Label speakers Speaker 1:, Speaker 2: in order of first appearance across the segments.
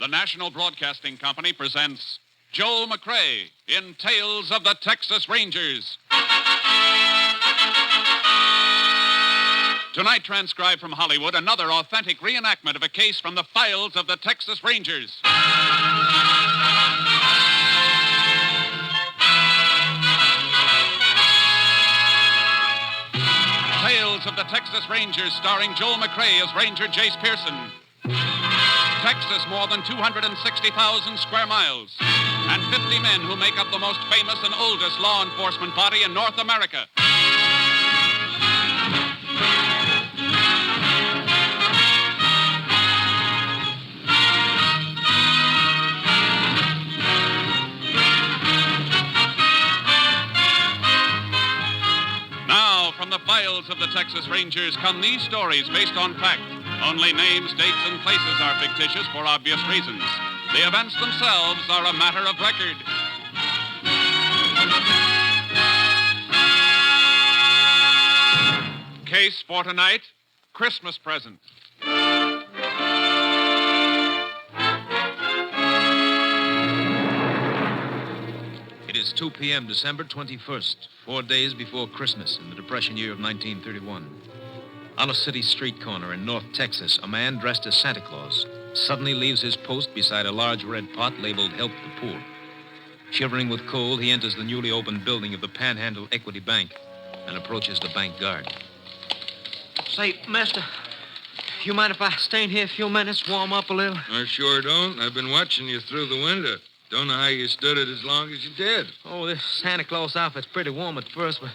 Speaker 1: The National Broadcasting Company presents Joel McCrea in Tales of the Texas Rangers. Tonight, transcribed from Hollywood, another authentic reenactment of a case from the files of the Texas Rangers. Tales of the Texas Rangers, starring Joel McCrea as Ranger Jace Pearson. Texas, more than 260,000 square miles, and 50 men who make up the most famous and oldest law enforcement body in North America. Now, from the files of the Texas Rangers come these stories based on fact. Only names, dates, and places are fictitious for obvious reasons. The events themselves are a matter of record. Case for tonight, Christmas present.
Speaker 2: It is 2 p.m., December 21st, 4 days before Christmas in the Depression year of 1931. On a city street corner in North Texas, a man dressed as Santa Claus suddenly leaves his post beside a large red pot labeled Help the Poor. Shivering with cold, he enters the newly opened building of the Panhandle Equity Bank and approaches the bank guard.
Speaker 3: Say, mister, you mind if I stay in here a few minutes, warm up a little?
Speaker 4: I sure don't. I've been watching you through the window. Don't know how you stood it as long as you did.
Speaker 3: Oh, this Santa Claus outfit's pretty warm at first, but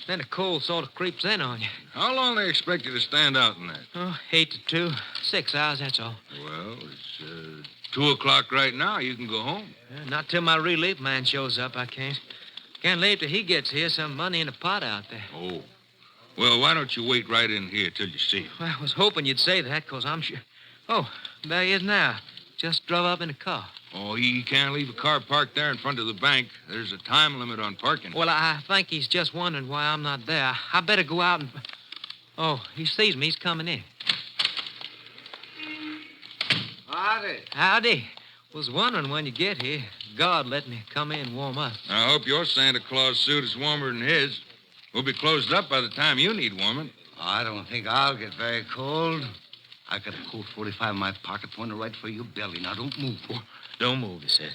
Speaker 3: then the cold sort of creeps in on you.
Speaker 4: How long they expect you to stand out in that?
Speaker 3: Oh, 8 to 2. 6 hours, that's all.
Speaker 4: Well, it's 2 o'clock right now. You can go home.
Speaker 3: Not till my relief man shows up, I can't. Can't leave till he gets here. Some money in the pot out there.
Speaker 4: Oh. Well, why don't you wait right in here till you see him?
Speaker 3: Well, I was hoping you'd say that, because I'm sure... Oh, there he is now. Just drove up in a car.
Speaker 4: Oh, he can't leave a car parked there in front of the bank. There's a time limit on parking.
Speaker 3: Well, I think he's just wondering why I'm not there. I better go out and... Oh, he sees me. He's coming in.
Speaker 5: Howdy.
Speaker 3: Howdy. Was wondering when you get here. God let me come in and warm up.
Speaker 4: I hope your Santa Claus suit is warmer than his. We'll be closed up by the time you need warming.
Speaker 5: I don't think I'll get very cold. I got a Colt 45 in my pocket, pointed right for your belly. Now, don't move.
Speaker 3: Don't move, he said.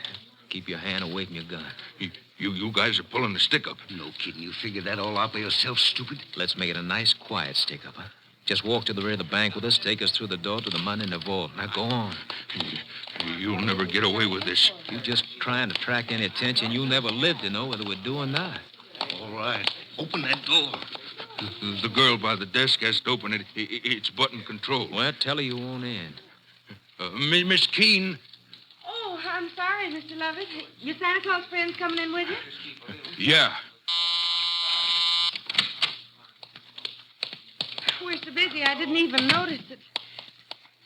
Speaker 3: Keep your hand away from your gun.
Speaker 4: You guys are pulling the stick up.
Speaker 5: No kidding. You figured that all out by yourself, stupid?
Speaker 3: Let's make it a nice, quiet stick-up, huh? Just walk to the rear of the bank with us, take us through the door to the money in the vault. Now, go on.
Speaker 4: You'll never get away with this.
Speaker 3: You just trying to attract any attention. You'll never live to know whether we're doing or not.
Speaker 5: All right. Open that door.
Speaker 4: The girl by the desk has to open it. It's button control.
Speaker 3: Well, tell her you won't in.
Speaker 4: Miss Keene.
Speaker 6: Oh, I'm sorry, Mr. Lovett. Your Santa Claus friend's coming in with you?
Speaker 4: Yeah.
Speaker 6: We're so busy, I didn't even notice it.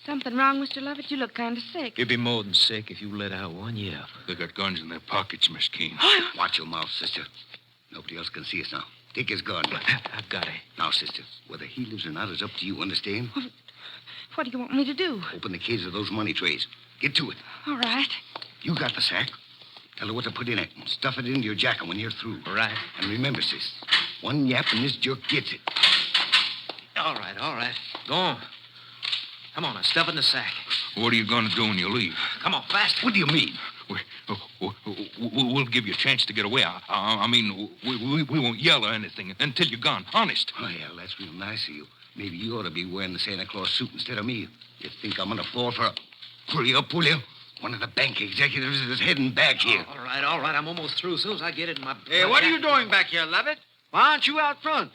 Speaker 6: Something wrong, Mr. Lovett? You look kind of sick.
Speaker 3: You'd be more than sick if you let out one yell.
Speaker 4: They got guns in their pockets, Miss Keene.
Speaker 5: Watch your mouth, sister. Nobody else can see us now. Take his gun.
Speaker 3: I've got it.
Speaker 5: Now, sister, whether he lives or not is up to you, understand?
Speaker 6: What do you want me to do?
Speaker 5: Open the cases of those money trays. Get to it.
Speaker 6: All right.
Speaker 5: You got the sack. Tell her what to put in it and stuff it into your jacket when you're through.
Speaker 3: Right.
Speaker 5: And remember, sis, one yap and this jerk gets it.
Speaker 3: All right. Go on. Come on, now, stuff it in the sack.
Speaker 4: What are you going to do when you leave?
Speaker 3: Come on, faster.
Speaker 5: What do you mean?
Speaker 4: We'll give you a chance to get away. I mean, we won't yell or anything until you're gone. Honest.
Speaker 5: Oh, yeah, that's real nice of you. Maybe you ought to be wearing the Santa Claus suit instead of me. You think I'm going to fall for a... Hurry up, will you? One of the bank executives is heading back here.
Speaker 3: All right. I'm almost through. As soon as I get it in my...
Speaker 7: Hey, what are you doing back here, Lovett? Why aren't you out front?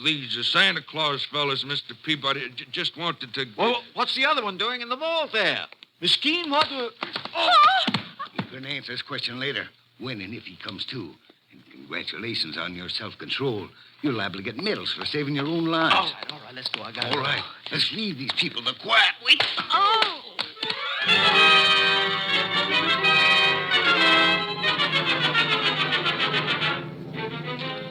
Speaker 4: These Santa Claus fellas, Mr. Peabody, just wanted to...
Speaker 7: Well, what's the other one doing in the vault there? Miss Keene, what the...
Speaker 6: Oh!
Speaker 5: You can answer this question later, when and if he comes to. And congratulations on your self-control. You're liable to get medals for saving your own lives.
Speaker 3: All right, let's go. I got it.
Speaker 5: All right, let's leave these people the quiet. Wait.
Speaker 6: Oh!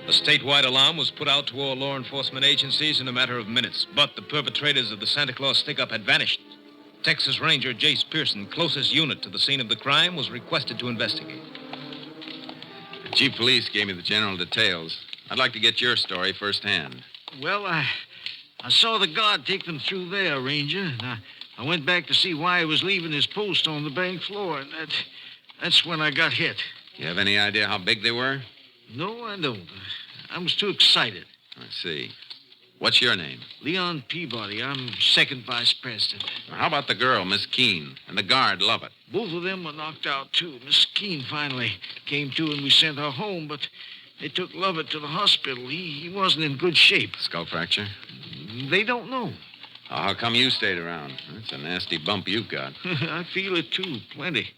Speaker 2: A statewide alarm was put out to all law enforcement agencies in a matter of minutes, but the perpetrators of the Santa Claus stick-up had vanished. Texas Ranger Jace Pearson, closest unit to the scene of the crime, was requested to investigate.
Speaker 1: The chief of police gave me the general details. I'd like to get your story firsthand.
Speaker 7: Well, I saw the guard take them through there, Ranger, and I went back to see why he was leaving his post on the bank floor, and that's when I got hit.
Speaker 1: You have any idea how big they were?
Speaker 7: No, I don't. I was too excited.
Speaker 1: I see. What's your name?
Speaker 7: Leon Peabody. I'm second vice president.
Speaker 1: Now, how about the girl, Miss Keene, and the guard, Lovett?
Speaker 7: Both of them were knocked out, too. Miss Keene finally came to, and we sent her home, but they took Lovett to the hospital. He wasn't in good shape.
Speaker 1: Skull fracture?
Speaker 7: They don't know.
Speaker 1: Oh, how come you stayed around? That's a nasty bump you've got.
Speaker 7: I feel it, too. Plenty.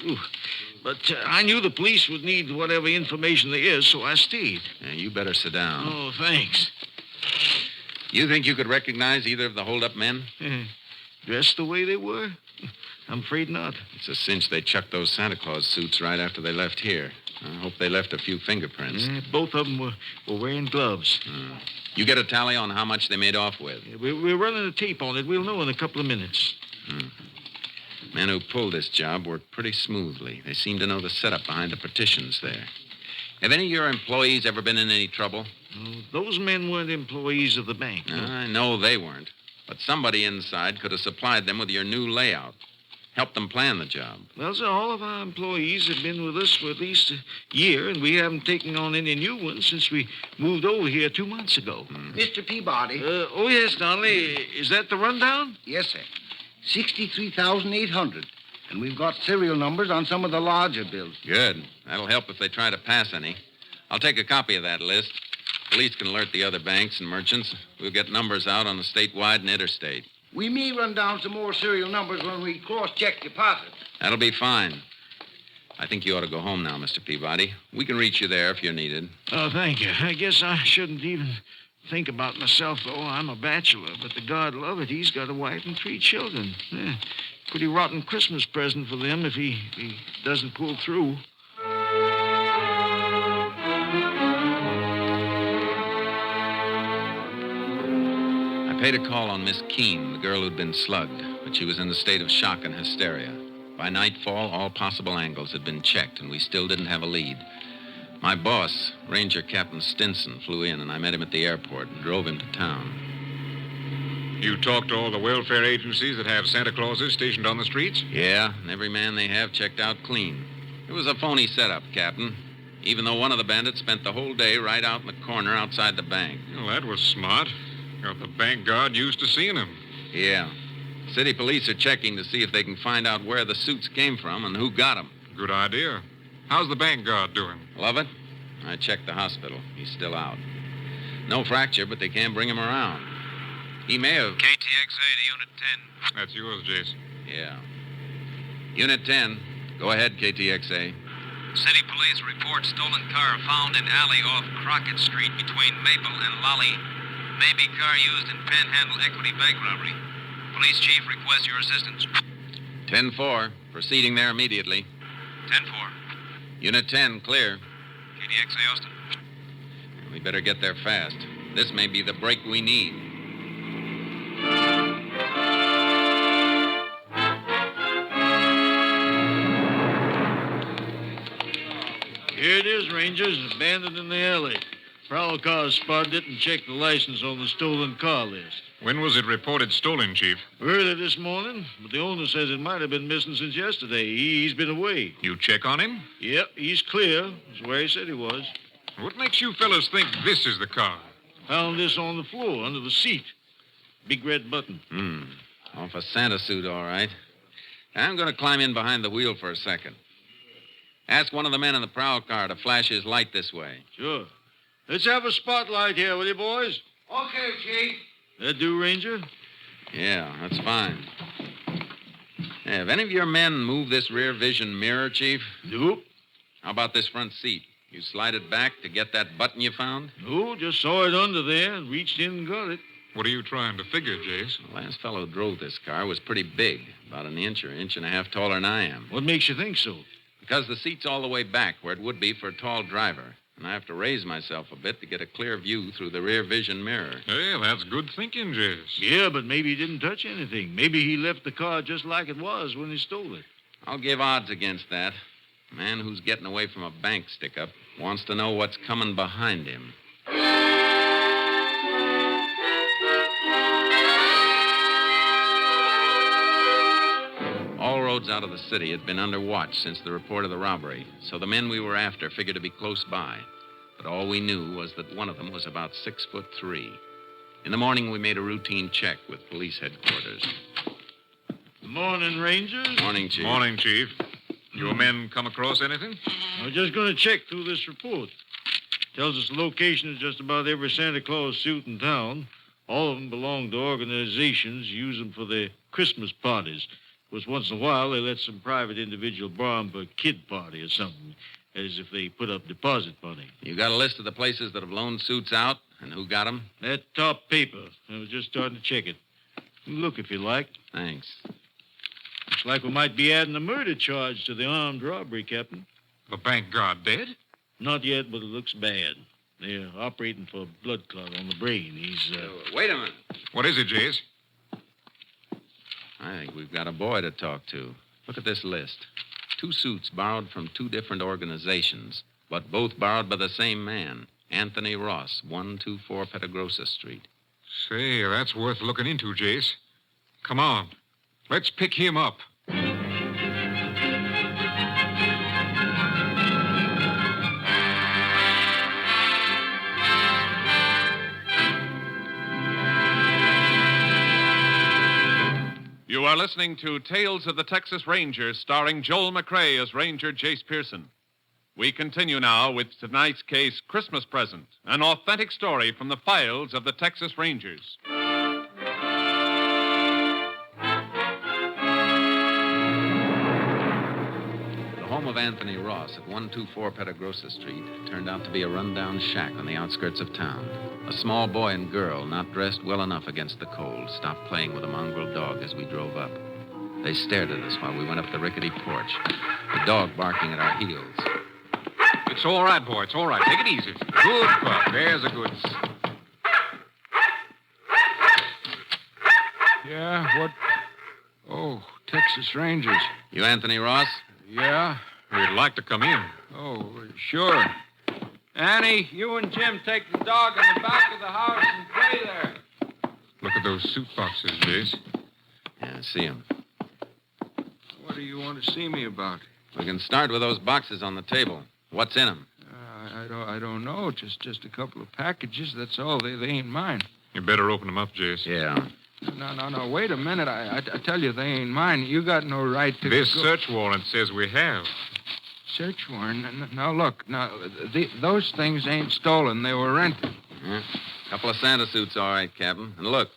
Speaker 7: Ooh. But I knew the police would need whatever information there is, so I stayed.
Speaker 1: Yeah, you better sit down.
Speaker 7: Oh, thanks.
Speaker 1: You think you could recognize either of the hold-up men?
Speaker 7: Dressed the way they were? I'm afraid not.
Speaker 1: It's a cinch they chucked those Santa Claus suits right after they left here. I hope they left a few fingerprints.
Speaker 7: Both of them were wearing gloves.
Speaker 1: You get a tally on how much they made off with?
Speaker 7: We're running a tape on it. We'll know in a couple of minutes.
Speaker 1: Men who pulled this job worked pretty smoothly. They seem to know the setup behind the partitions there. Have any of your employees ever been in any trouble?
Speaker 7: Those men weren't employees of the bank. No.
Speaker 1: I know they weren't. But somebody inside could have supplied them with your new layout. Helped them plan the job.
Speaker 7: Well, sir, all of our employees have been with us for at least a year, and we haven't taken on any new ones since we moved over here 2 months ago.
Speaker 5: Mr. Peabody.
Speaker 7: Oh, yes, Donnelly. Is that the rundown?
Speaker 5: Yes, sir. 63,800. And we've got serial numbers on some of the larger bills.
Speaker 1: Good. That'll help if they try to pass any. I'll take a copy of that list. Police can alert the other banks and merchants. We'll get numbers out on the statewide and interstate.
Speaker 5: We may run down some more serial numbers when we cross-check deposits.
Speaker 1: That'll be fine. I think you ought to go home now, Mr. Peabody. We can reach you there if you're needed.
Speaker 7: Oh, thank you. I guess I shouldn't even think about myself, though. I'm a bachelor, but the God love it, he's got a wife and 3 children. Pretty rotten Christmas present for them if he doesn't pull through.
Speaker 1: I paid a call on Miss Keene, the girl who'd been slugged, but she was in a state of shock and hysteria. By nightfall, all possible angles had been checked, and we still didn't have a lead. My boss, Ranger Captain Stinson, flew in, and I met him at the airport and drove him to town.
Speaker 8: You talked to all the welfare agencies that have Santa Clauses stationed on the streets?
Speaker 1: Yeah, and every man they have checked out clean. It was a phony setup, Captain. Even though one of the bandits spent the whole day right out in the corner outside the bank.
Speaker 8: Well, that was smart. Got the bank guard used to seeing him.
Speaker 1: Yeah. City police are checking to see if they can find out where the suits came from and who got them.
Speaker 8: Good idea. How's the bank guard doing?
Speaker 1: Lovett? I checked the hospital. He's still out. No fracture, but they can't bring him around. He may have...
Speaker 2: KTXA to Unit 10.
Speaker 8: That's yours, Jace.
Speaker 1: Yeah. Unit 10. Go ahead, KTXA.
Speaker 2: City police report stolen car found in alley off Crockett Street between Maple and Lolly. May be car used in Panhandle Equity Bank robbery. Police chief requests your assistance.
Speaker 1: 10-4. Proceeding there immediately.
Speaker 2: 10-4.
Speaker 1: Unit 10, clear.
Speaker 2: KTXA Austin.
Speaker 1: We better get there fast. This may be the break we need.
Speaker 7: Here it is, Rangers, abandoned in the alley. Prowl car spotted it and checked the license on the stolen car list.
Speaker 8: When was it reported stolen, Chief?
Speaker 7: Early this morning, but the owner says it might have been missing since yesterday. He's been away.
Speaker 8: You check on him?
Speaker 7: Yep, he's clear. That's where he said he was.
Speaker 8: What makes you fellas think this is the car?
Speaker 7: Found this on the floor, under the seat. Big red button.
Speaker 1: Off a Santa suit, all right. I'm going to climb in behind the wheel for a second. Ask one of the men in the prowl car to flash his light this way.
Speaker 7: Sure. Let's have a spotlight here, will you, boys?
Speaker 5: Okay, Chief.
Speaker 7: That do, Ranger?
Speaker 1: Yeah, that's fine. Hey, have any of your men moved this rear vision mirror, Chief?
Speaker 7: Nope.
Speaker 1: How about this front seat? You slide it back to get that button you found?
Speaker 7: No, just saw it under there and reached in and got it.
Speaker 8: What are you trying to figure, Jace?
Speaker 1: The last fellow who drove this car was pretty big, about an inch or inch and a half taller than I am.
Speaker 7: What makes you think so?
Speaker 1: Because the seat's all the way back where it would be for a tall driver. and I have to raise myself a bit to get a clear view through the rear vision mirror.
Speaker 8: Hey, that's good thinking, Jace.
Speaker 7: Yeah, but maybe he didn't touch anything. Maybe he left the car just like it was when he stole it.
Speaker 1: I'll give odds against that. A man who's getting away from a bank stick-up wants to know what's coming behind him. All roads out of the city had been under watch since the report of the robbery, so the men we were after figured to be close by. But all we knew was that one of them was about 6'3". In the morning, we made a routine check with police headquarters.
Speaker 7: Morning, Rangers.
Speaker 1: Morning, Chief.
Speaker 8: Morning, Chief. Your men come across anything?
Speaker 7: I was just going to check through this report. Tells us the location of just about every Santa Claus suit in town. All of them belong to organizations, use them for their Christmas parties. Was once in a while, they let some private individual borrow them for a kid party or something, as if they put up deposit money.
Speaker 1: You got a list of the places that have loaned suits out and who got them?
Speaker 7: That top paper. I was just starting to check it. You can look if you like.
Speaker 1: Thanks.
Speaker 7: Looks like we might be adding a murder charge to the armed robbery, Captain.
Speaker 8: The bank guard dead?
Speaker 7: Not yet, but it looks bad. They're operating for a blood clot on the brain. He's,
Speaker 1: Wait a minute.
Speaker 8: What is it, Jace?
Speaker 1: I think we've got a boy to talk to. Look at this list. 2 suits borrowed from 2 different organizations, but both borrowed by the same man, Anthony Ross, 124 Petagrosa Street.
Speaker 8: Say, that's worth looking into, Jace. Come on. Let's pick him up.
Speaker 1: You are listening to Tales of the Texas Rangers, starring Joel McCrea as Ranger Jace Pearson. We continue now with tonight's case, Christmas Present, an authentic story from the files of the Texas Rangers. The home of Anthony Ross at 124 Petagrosa Street turned out to be a rundown shack on the outskirts of town. A small boy and girl, not dressed well enough against the cold, stopped playing with a mongrel dog as we drove up. They stared at us while we went up the rickety porch, the dog barking at our heels.
Speaker 8: It's all right, boy. It's all right. Take it easy. Good pup. There's a good...
Speaker 9: Yeah, what? Oh, Texas Rangers.
Speaker 1: You Anthony Ross?
Speaker 9: Yeah?
Speaker 8: We'd like to come in.
Speaker 9: Oh, sure. Annie, you and Jim take the dog in the back of the house and play there.
Speaker 8: Look at those suit boxes, Jace.
Speaker 1: Yeah, see him.
Speaker 9: What do you want to see me about?
Speaker 1: We can start with those boxes on the table. What's in them?
Speaker 9: I don't know. Just a couple of packages. That's all. They ain't mine.
Speaker 8: You better open them up, Jace.
Speaker 1: Yeah.
Speaker 9: No. Wait a minute. I tell you, they ain't mine. You got no right to.
Speaker 8: This search warrant says we have.
Speaker 9: Search warrant? Now, look. Those things ain't stolen. They were rented.
Speaker 1: Yeah. Couple of Santa suits, all right, Captain. And look,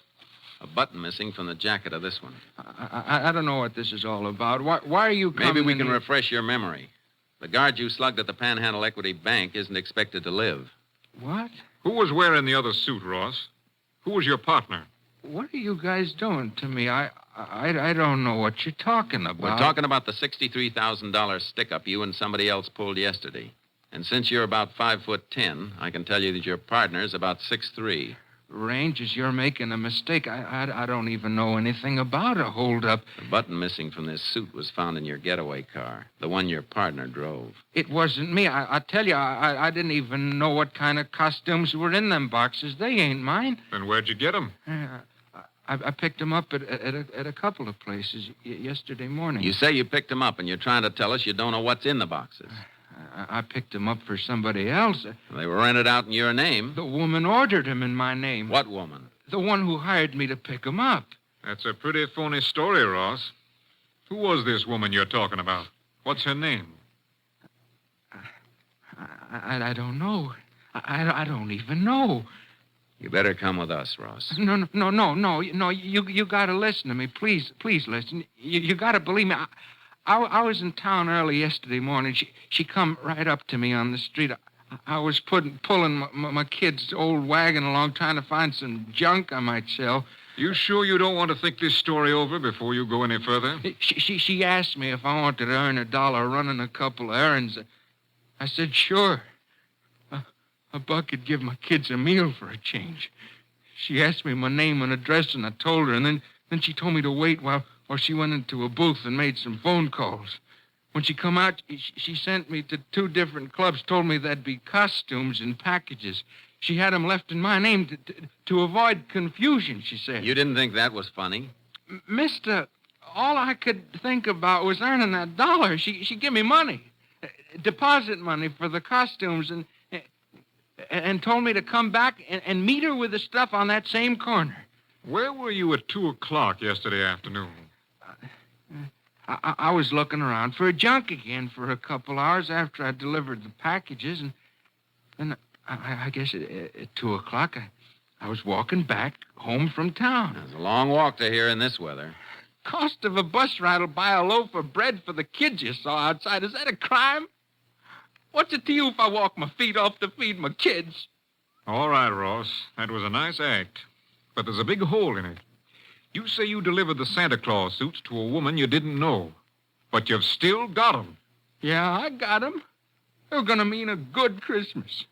Speaker 1: a button missing from the jacket of this one.
Speaker 9: I don't know what this is all about. Why are you coming
Speaker 1: Maybe we
Speaker 9: in
Speaker 1: can
Speaker 9: here?
Speaker 1: refresh your memory. The guard you slugged at the Panhandle Equity Bank isn't expected to live.
Speaker 9: What?
Speaker 8: Who was wearing the other suit, Ross? Who was your partner?
Speaker 9: What are you guys doing to me? I don't know what you're talking about.
Speaker 1: We're talking about the $63,000 stick-up you and somebody else pulled yesterday. And since you're about 5'10", I can tell you that your partner's about 6'3".
Speaker 9: Rangers, you're making a mistake. I don't even know anything about a holdup.
Speaker 1: The button missing from this suit was found in your getaway car, the one your partner drove.
Speaker 9: It wasn't me. I tell you, I didn't even know what kind of costumes were in them boxes. They ain't mine.
Speaker 8: Then where'd you get them?
Speaker 9: I picked them up at a couple of places yesterday morning.
Speaker 1: You say you picked them up, and you're trying to tell us you don't know what's in the boxes.
Speaker 9: I picked them up for somebody else.
Speaker 1: They were rented out in your name.
Speaker 9: The woman ordered them in my name.
Speaker 1: What woman?
Speaker 9: The one who hired me to pick them up.
Speaker 8: That's a pretty phony story, Ross. Who was this woman you're talking about? What's her name?
Speaker 9: I don't know. I don't even know.
Speaker 1: You better come with us, Ross.
Speaker 9: No. You got to listen to me. Please listen. You got to believe me. I was in town early yesterday morning. She come right up to me on the street. I was pulling my kid's old wagon along, trying to find some junk I might sell.
Speaker 8: You sure you don't want to think this story over before you go any further?
Speaker 9: She asked me if I wanted to earn $1 running a couple of errands. I said, sure. a buck could give my kids a meal for a change. She asked me my name and address, and I told her, and then she told me to wait while she went into a booth and made some phone calls. When she come out, she sent me to 2 different clubs, told me there'd be costumes and packages. She had 'em left in my name to avoid confusion, she said.
Speaker 3: You didn't think that was funny?
Speaker 9: Mister, all I could think about was earning that dollar. She gave me money, deposit money for the costumes, and told me to come back and meet her with the stuff on that same corner.
Speaker 8: Where were you at 2 o'clock yesterday afternoon?
Speaker 9: I was looking around for a junk again for a couple hours after I delivered the packages, and then I guess at 2 o'clock I was walking back home from town.
Speaker 3: It's a long walk to here in this weather.
Speaker 9: Cost of a bus ride will buy a loaf of bread for the kids you saw outside. Is that a crime? What's it to you if I walk my feet off to feed my kids?
Speaker 8: All right, Ross. That was a nice act. But there's a big hole in it. You say you delivered the Santa Claus suits to a woman you didn't know. But you've still got 'em.
Speaker 9: Yeah, I got 'em. They're going to mean a good Christmas.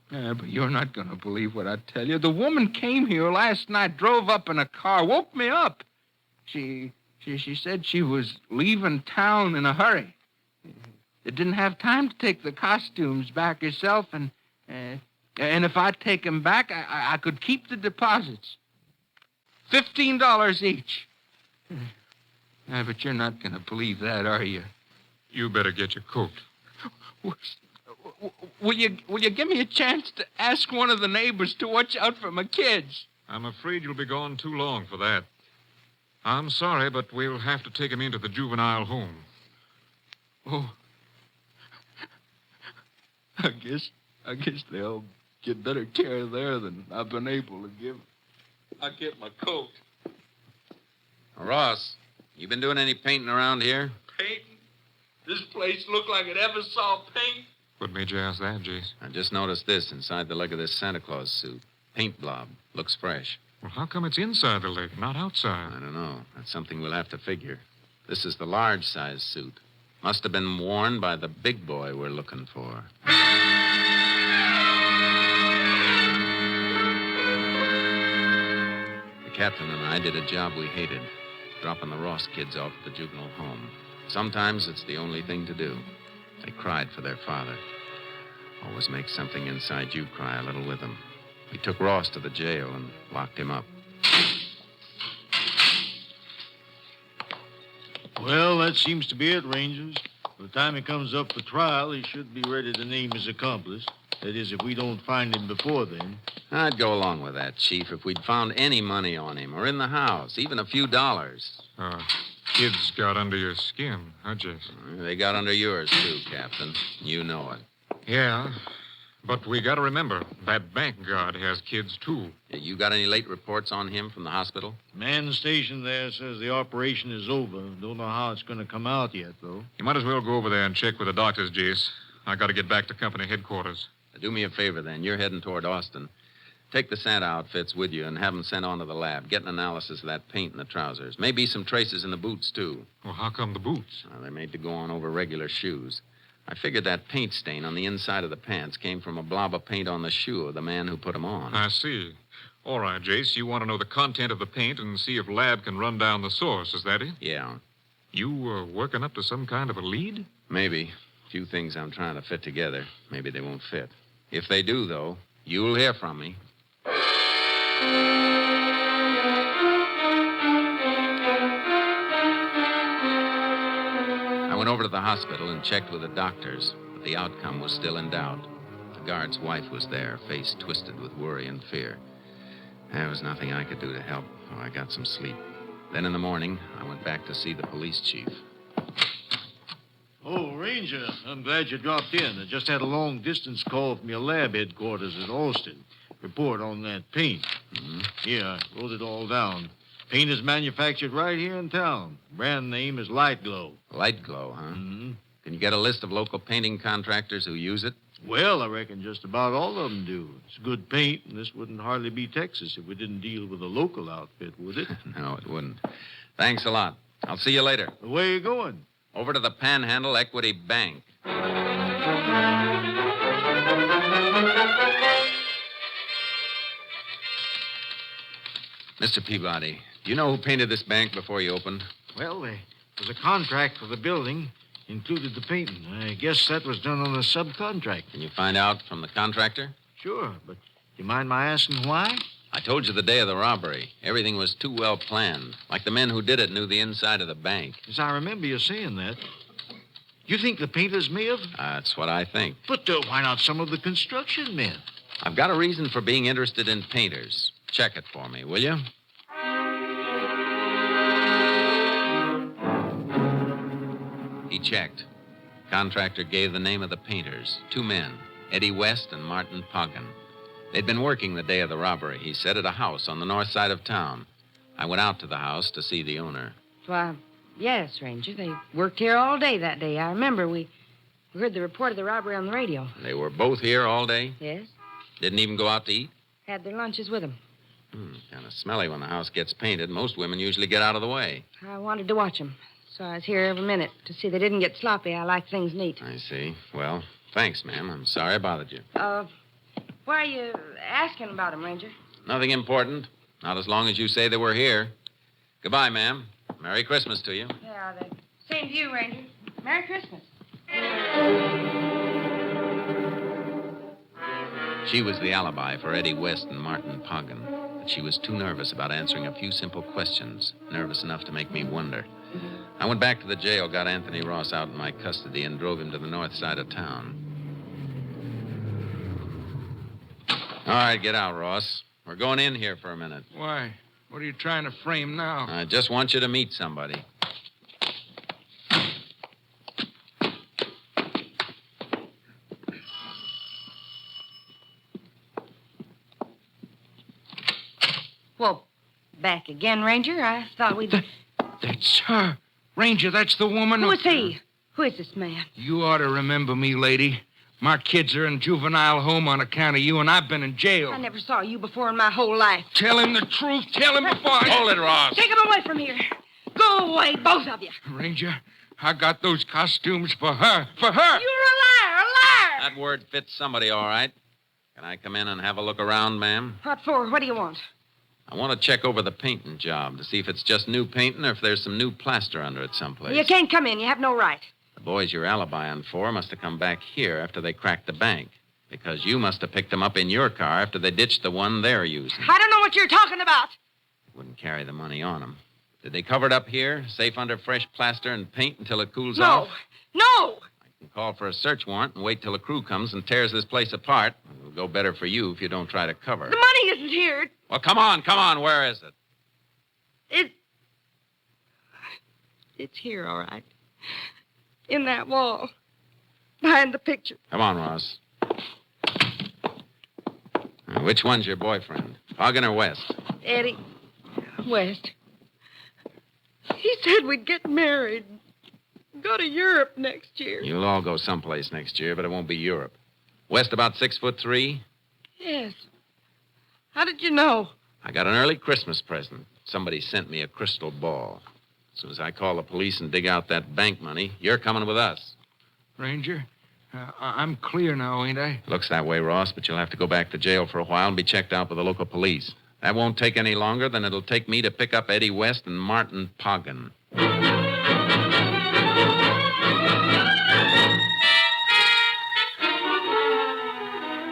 Speaker 9: Yeah, but you're not going to believe what I tell you. The woman came here last night, drove up in a car, woke me up. She said she was leaving town in a hurry. She didn't have time to take the costumes back herself, and if I'd take 'em back, I could keep the deposits. $15 each. Yeah, but you're not going to believe that, are you?
Speaker 8: You better get your coat.
Speaker 9: Will you give me a chance to ask one of the neighbors to watch out for my kids?
Speaker 8: I'm afraid you'll be gone too long for that. I'm sorry, but we'll have to take him into the juvenile home.
Speaker 9: Oh. I guess they'll get better care there than I've been able to give. I'll get my coat.
Speaker 3: Ross, you been doing any painting around here?
Speaker 9: Painting? This place looked like it ever saw paint.
Speaker 8: What made you ask that, Jace?
Speaker 3: I just noticed this inside the leg of this Santa Claus suit. Paint blob. Looks fresh.
Speaker 8: Well, how come it's inside the leg, not outside?
Speaker 3: I don't know. That's something we'll have to figure. This is the large size suit. Must have been worn by the big boy we're looking for. The captain and I did a job we hated, dropping the Ross kids off at the juvenile home. Sometimes it's the only thing to do. They cried for their father. Always makes something inside you cry a little with them. We took Ross to the jail and locked him up.
Speaker 7: Well, that seems to be it, Rangers. By the time he comes up for trial, he should be ready to name his accomplice. That is, if we don't find him before then.
Speaker 3: I'd go along with that, Chief, if we'd found any money on him or in the house, even a few dollars.
Speaker 8: Kids got under your skin, huh, Jace?
Speaker 3: They got under yours, too, Captain. You know it.
Speaker 8: Yeah, but we got to remember, that bank guard has kids, too.
Speaker 3: You got any late reports on him from the hospital?
Speaker 7: Man stationed there says the operation is over. Don't know how it's going to come out yet, though.
Speaker 8: You might as well go over there and check with the doctors, Jace. I got to get back to company headquarters.
Speaker 3: Do me a favor, then. You're heading toward Austin. Take the Santa outfits with you and have them sent on to the lab. Get an analysis of that paint in the trousers. Maybe some traces in the boots, too.
Speaker 8: Well, how come the boots?
Speaker 3: They're made to go on over regular shoes. I figured that paint stain on the inside of the pants came from a blob of paint on the shoe of the man who put them on.
Speaker 8: I see. All right, Jace, you want to know the content of the paint and see if lab can run down the source, is that it?
Speaker 3: Yeah.
Speaker 8: You working up to some kind of a lead?
Speaker 3: Maybe. A few things I'm trying to fit together. Maybe they won't fit. If they do, though, you'll hear from me. I went over to the hospital and checked with the doctors, but the outcome was still in doubt. The guard's wife was there, face twisted with worry and fear. There was nothing I could do to help, so I got some sleep. Then in the morning, I went back to see the police chief.
Speaker 7: Oh, Ranger, I'm glad you dropped in. I just had a long-distance call from your lab headquarters at Austin. Report on that paint.
Speaker 3: Mm-hmm.
Speaker 7: Here, I wrote it all down. Paint is manufactured right here in town. Brand name is Light Glow.
Speaker 3: Light Glow, huh?
Speaker 7: Mm-hmm.
Speaker 3: Can you get a list of local painting contractors who use it?
Speaker 7: Well, I reckon just about all of them do. It's good paint, and this wouldn't hardly be Texas if we didn't deal with a local outfit, would it?
Speaker 3: No, it wouldn't. Thanks a lot. I'll see you later.
Speaker 7: Where you going?
Speaker 3: Over to the Panhandle Equity Bank. Mr. Peabody, do you know who painted this bank before you opened?
Speaker 7: Well, there was a contract for the building, included the painting. I guess that was done on a subcontract.
Speaker 3: Can you find out from the contractor?
Speaker 7: Sure, but do you mind my asking why?
Speaker 3: I told you the day of the robbery. Everything was too well planned. Like the men who did it knew the inside of the bank.
Speaker 7: Yes, I remember you saying that. You think the painters may have?
Speaker 3: That's what I think.
Speaker 7: But why not some of the construction men?
Speaker 3: I've got a reason for being interested in painters. Check it for me, will you? He checked. Contractor gave the name of the painters. 2 men, Eddie West and Martin Poggin. They'd been working the day of the robbery, he said, at a house on the north side of town. I went out to the house to see the owner.
Speaker 6: Why, yes, Ranger. They worked here all day that day. I remember we heard the report of the robbery on the radio.
Speaker 3: They were both here all day?
Speaker 6: Yes.
Speaker 3: Didn't even go out to eat?
Speaker 6: Had their lunches with them.
Speaker 3: Kind of smelly when the house gets painted. Most women usually get out of the way.
Speaker 6: I wanted to watch them, so I was here every minute to see they didn't get sloppy. I like things neat.
Speaker 3: I see. Well, thanks, ma'am. I'm sorry I bothered you.
Speaker 6: Why are you asking about them, Ranger?
Speaker 3: Nothing important. Not as long as you say they were here. Goodbye, ma'am. Merry Christmas to you.
Speaker 6: Yeah, the same to you, Ranger. Merry Christmas.
Speaker 3: She was the alibi for Eddie West and Martin Poggin. But she was too nervous about answering a few simple questions. Nervous enough to make me wonder. I went back to the jail, got Anthony Ross out in my custody, and drove him to the north side of town. All right, get out, Ross. We're going in here for a minute.
Speaker 9: Why? What are you trying to frame now?
Speaker 3: I just want you to meet somebody.
Speaker 6: Well, back again, Ranger. I thought we'd...
Speaker 9: That's her. Ranger, that's the woman.
Speaker 6: Who is he? Who is this man?
Speaker 9: You ought to remember me, lady. My kids are in juvenile home on account of you, and I've been in jail.
Speaker 6: I never saw you before in my whole life.
Speaker 9: Tell him the truth. Tell him before I...
Speaker 3: Hold it, Ross.
Speaker 6: Take him away from here. Go away, both of you.
Speaker 9: Ranger, I got those costumes for her. For her!
Speaker 6: You're a liar, a liar!
Speaker 3: That word fits somebody all right. Can I come in and have a look around, ma'am?
Speaker 6: What for? What do you want?
Speaker 3: I want to check over the painting job to see if it's just new painting or if there's some new plaster under it someplace.
Speaker 6: You can't come in. You have no right.
Speaker 3: The boys you're alibying for must have come back here after they cracked the bank. Because you must have picked them up in your car after they ditched the one they're using.
Speaker 6: I don't know what you're talking about.
Speaker 3: Wouldn't carry the money on them. Did they cover it up here, safe under fresh plaster and paint until it cools
Speaker 6: No.
Speaker 3: off?
Speaker 6: No.
Speaker 3: I can call for a search warrant and wait till a crew comes and tears this place apart. It'll go better for you if you don't try to cover it.
Speaker 6: The money isn't here.
Speaker 3: Well, come on. Where is it?
Speaker 6: It's here, all right. In that wall. Behind the picture.
Speaker 3: Come on, Ross. Now, which one's your boyfriend? Poggin or West?
Speaker 6: Eddie West. He said we'd get married. Go to Europe next year.
Speaker 3: You'll all go someplace next year, but it won't be Europe. West about 6'3".
Speaker 6: Yes. How did you know?
Speaker 3: I got an early Christmas present. Somebody sent me a crystal ball. As soon as I call the police and dig out that bank money, you're coming with us.
Speaker 9: Ranger, I'm clear now, ain't I?
Speaker 3: Looks that way, Ross, but you'll have to go back to jail for a while and be checked out by the local police. That won't take any longer than it'll take me to pick up Eddie West and Martin Poggin.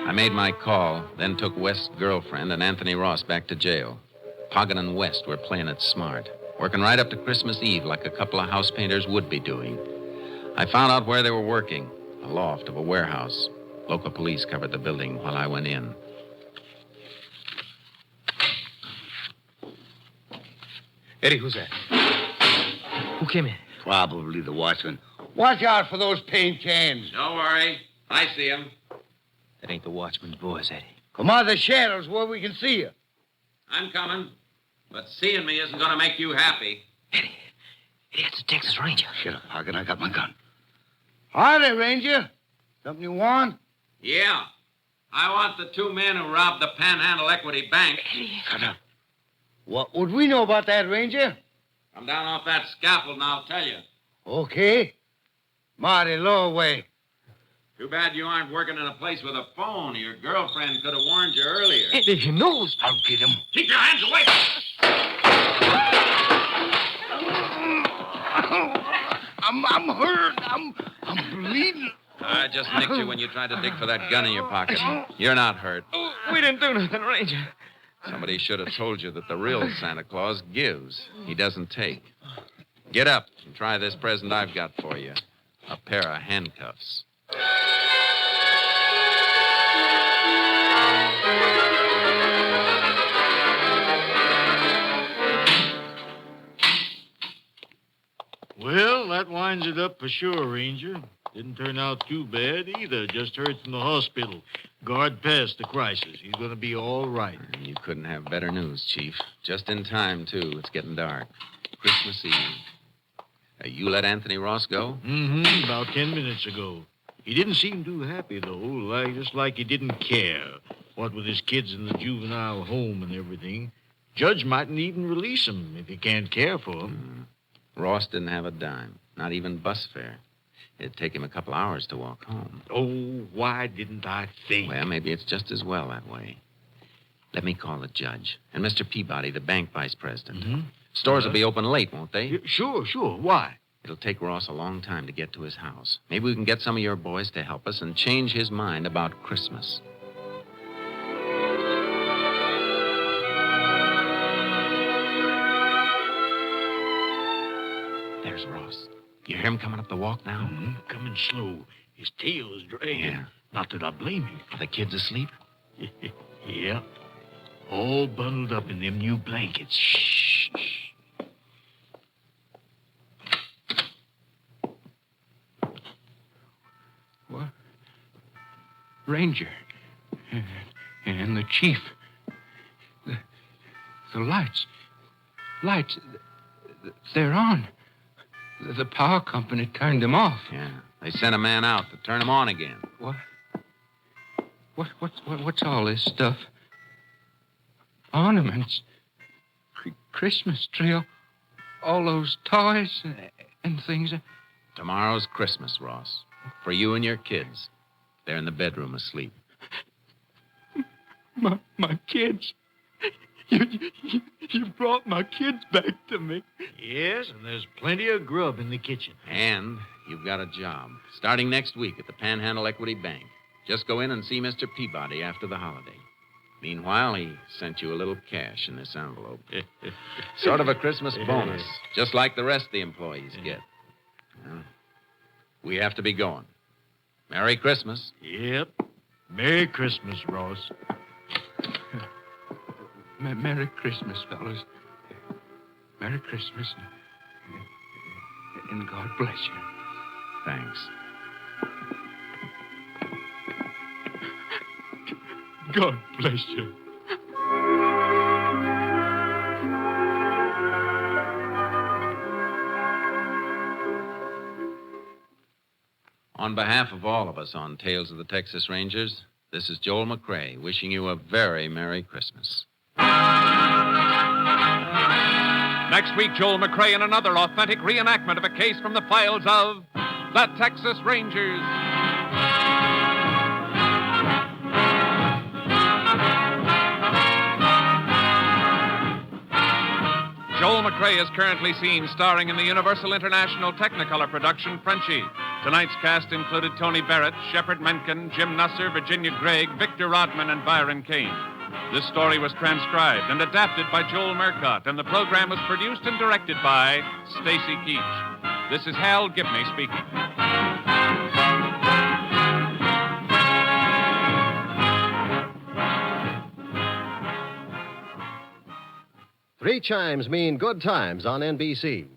Speaker 3: I made my call, then took West's girlfriend and Anthony Ross back to jail. Poggin and West were playing it smart, working right up to Christmas Eve like a couple of house painters would be doing. I found out where they were working, a loft of a warehouse. Local police covered the building while I went in.
Speaker 2: Eddie, who's that? Who came in?
Speaker 5: Probably the watchman. Watch out for those paint cans.
Speaker 3: Don't worry. I see him.
Speaker 2: That ain't the watchman's boys, Eddie.
Speaker 5: Come out of the shadows where we can see you.
Speaker 3: I'm coming. But seeing me isn't going to make you happy.
Speaker 2: Eddie, it's the Texas Ranger.
Speaker 5: Shut up, Poggin. I got my gun. Howdy, Ranger. Something you want?
Speaker 3: Yeah. I want the 2 men who robbed the Panhandle Equity Bank.
Speaker 5: Shut up. What would we know about that, Ranger?
Speaker 3: Come down off that scaffold and I'll tell you.
Speaker 5: Okay. Marty, lower away.
Speaker 3: Too bad you aren't working in a place with a phone. Your girlfriend could have warned you earlier.
Speaker 5: He knows. I'll get him.
Speaker 4: Keep your hands away.
Speaker 5: I'm hurt. I'm bleeding.
Speaker 3: I just nicked you when you tried to dig for that gun in your pocket. You're not hurt.
Speaker 7: We didn't do nothing, Ranger.
Speaker 3: Somebody should have told you that the real Santa Claus gives. He doesn't take. Get up and try this present I've got for you. A pair of handcuffs.
Speaker 7: Well, that winds it up for sure, Ranger. Didn't turn out too bad either. Just heard from the hospital. Guard passed the crisis. He's going to be all right.
Speaker 3: You couldn't have better news, Chief. Just in time, too. It's getting dark. Christmas Eve. You let Anthony Ross go?
Speaker 7: Mm-hmm. About 10 minutes ago. He didn't seem too happy, though. Just like he didn't care. What with his kids in the juvenile home and everything. Judge mightn't even release him if he can't care for him.
Speaker 3: Ross didn't have a dime. Not even bus fare. It'd take him a couple hours to walk home.
Speaker 7: Oh, why didn't I think?
Speaker 3: Well, maybe it's just as well that way. Let me call the judge. And Mr. Peabody, the bank vice president.
Speaker 7: Mm-hmm.
Speaker 3: Stores will be open late, won't they?
Speaker 7: Sure. Why?
Speaker 3: It'll take Ross a long time to get to his house. Maybe we can get some of your boys to help us and change his mind about Christmas. There's Ross. You hear him coming up the walk now?
Speaker 7: Mm-hmm. Coming slow. His tail is dragging.
Speaker 3: Yeah.
Speaker 7: Not that I blame him.
Speaker 3: Are the kids asleep?
Speaker 7: Yeah. All bundled up in them new blankets. Shh.
Speaker 9: What? Ranger. And the chief. The lights. Lights. They're on. The power company turned them off.
Speaker 3: Yeah. They sent a man out to turn them on again.
Speaker 9: What? What's all this stuff? Ornaments. Christmas tree. All those toys and things.
Speaker 3: Tomorrow's Christmas, Ross. For you and your kids. They're in the bedroom asleep.
Speaker 9: My kids. You brought my kids back to me.
Speaker 7: Yes, and there's plenty of grub in the kitchen.
Speaker 3: And you've got a job. Starting next week at the Panhandle Equity Bank. Just go in and see Mr. Peabody after the holiday. Meanwhile, he sent you a little cash in this envelope. Sort of a Christmas bonus, just like the rest of the employees get. Well, we have to be going. Merry Christmas.
Speaker 7: Yep. Merry Christmas, Ross.
Speaker 9: Merry Christmas, fellas. Merry Christmas. And God bless you.
Speaker 3: Thanks.
Speaker 9: God bless you.
Speaker 3: On behalf of all of us on Tales of the Texas Rangers, this is Joel McCrae wishing you a very Merry Christmas.
Speaker 1: Next week, Joel McCrae in another authentic reenactment of a case from the files of the Texas Rangers. Joel McCrae is currently seen starring in the Universal International Technicolor production Frenchie. Tonight's cast included Tony Barrett, Shepard Menken, Jim Nusser, Virginia Gregg, Victor Rodman, and Byron Kane. This story was transcribed and adapted by Joel Murcott, and the program was produced and directed by Stacy Keach. This is Hal Gibney speaking.
Speaker 10: Three chimes mean good times on NBC.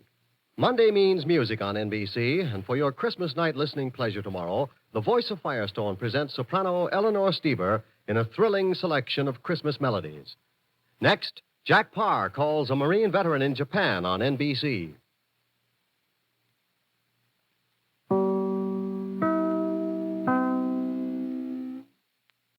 Speaker 10: Monday means music on NBC, and for your Christmas night listening pleasure tomorrow, the voice of Firestone presents soprano Eleanor Steber in a thrilling selection of Christmas melodies. Next, Jack Parr calls a Marine veteran in Japan on NBC.